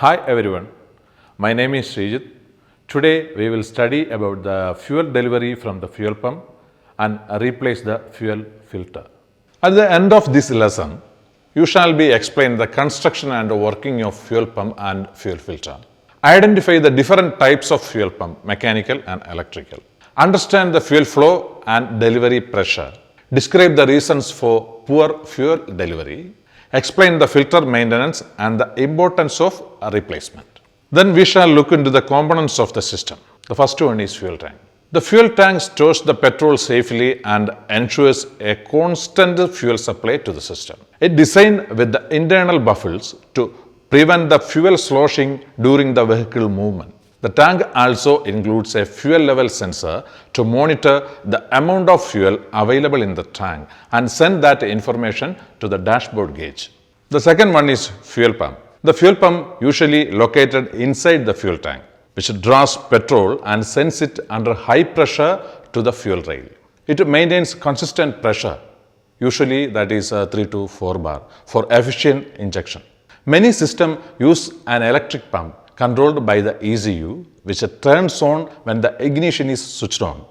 Hi everyone, my name is Srijit. Today we will study about the fuel delivery from the fuel pump and replace the fuel filter. At the end of this lesson, you shall be explained the construction and working of fuel pump and fuel filter. Identify the different types of fuel pump, mechanical and electrical. Understand the fuel flow and delivery pressure. Describe the reasons for poor fuel delivery. Explain the filter maintenance and the importance of a replacement. Then we shall look into the components of the system. The first one is fuel tank. The fuel tank stores the petrol safely and ensures a constant fuel supply to the system. It is designed with the internal buffers to prevent the fuel sloshing during the vehicle movement. The tank also includes a fuel level sensor to monitor the amount of fuel available in the tank and send that information to the dashboard gauge. The second one is fuel pump. The fuel pump usually located inside the fuel tank, which draws petrol and sends it under high pressure to the fuel rail. It maintains consistent pressure, usually that is 3 to 4 bar, for efficient injection. Many systems use an electric pump controlled by the ECU, which turns on when the ignition is switched on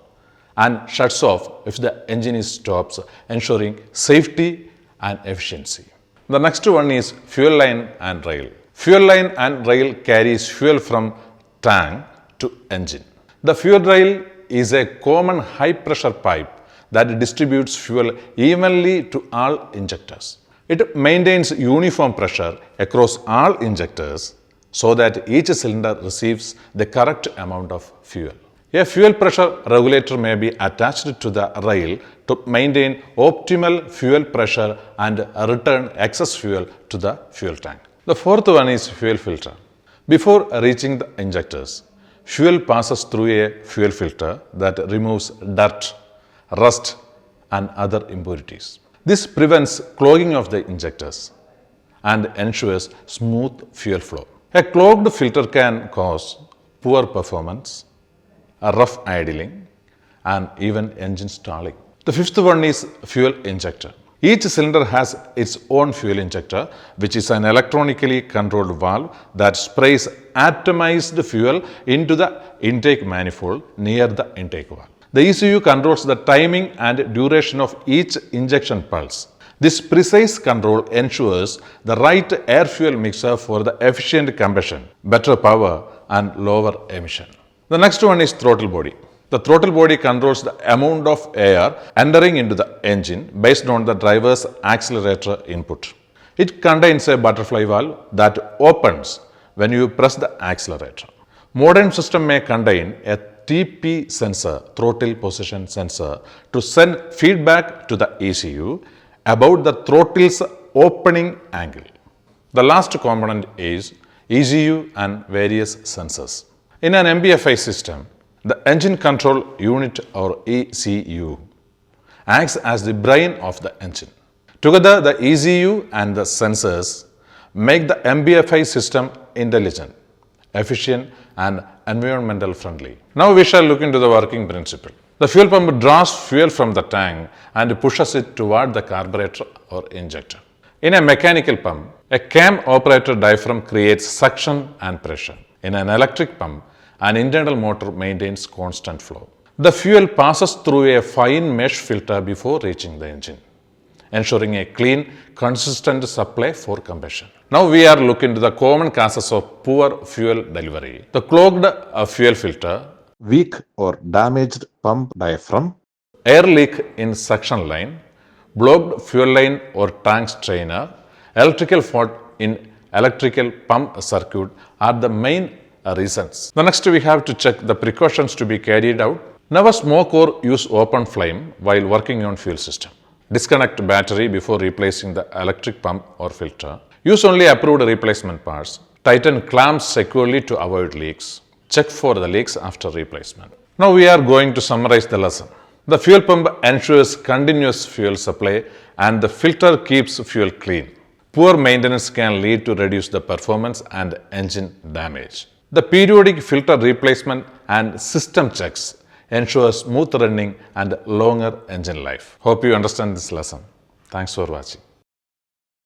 and shuts off if the engine is stopped, ensuring safety and efficiency. The next one is fuel line and rail. Fuel line and rail carries fuel from tank to engine. The fuel rail is a common high pressure pipe that distributes fuel evenly to all injectors. It maintains uniform pressure across all injectors so that each cylinder receives the correct amount of fuel. A fuel pressure regulator may be attached to the rail to maintain optimal fuel pressure and return excess fuel to the fuel tank. The fourth one is fuel filter. Before reaching the injectors, fuel passes through a fuel filter that removes dirt, rust and other impurities. This prevents clogging of the injectors and ensures smooth fuel flow. A clogged filter can cause poor performance, a rough idling, and even engine stalling. The fifth one is fuel injector. Each cylinder has its own fuel injector, which is an electronically controlled valve that sprays atomized fuel into the intake manifold near the intake valve. The ECU controls the timing and duration of each injection pulse. This precise control ensures the right air-fuel mixture for the efficient combustion, better power and lower emission. The next one is throttle body. The throttle body controls the amount of air entering into the engine based on the driver's accelerator input. It contains a butterfly valve that opens when you press the accelerator. Modern system may contain a TP sensor, throttle position sensor, to send feedback to the ECU about the throttle's opening angle. The last component is ECU and various sensors. In an MBFI system, the engine control unit or ECU acts as the brain of the engine. Together, the ECU and the sensors make the MBFI system intelligent, efficient and environmental friendly. Now we shall look into the working principle. The fuel pump draws fuel from the tank and pushes it toward the carburetor or injector. In a mechanical pump, a cam operated diaphragm creates suction and pressure. In an electric pump, an internal motor maintains constant flow. The fuel passes through a fine mesh filter before reaching the engine, ensuring a clean, consistent supply for combustion. Now we are looking into the common causes of poor fuel delivery. The clogged fuel filter, weak or damaged pump diaphragm, air leak in suction line, blocked fuel line or tank strainer, electrical fault in electrical pump circuit are the main reasons. The next we have to check the precautions to be carried out. Never smoke or use open flame while working on fuel system. Disconnect battery before replacing the electric pump or filter. Use only approved replacement parts. Tighten clamps securely to avoid leaks. Check for the leaks after replacement. Now we are going to summarize the lesson. The fuel pump ensures continuous fuel supply and the filter keeps fuel clean. Poor maintenance can lead to reduce the performance and engine damage. The periodic filter replacement and system checks ensure smooth running and longer engine life. Hope you understand this lesson. Thanks for watching.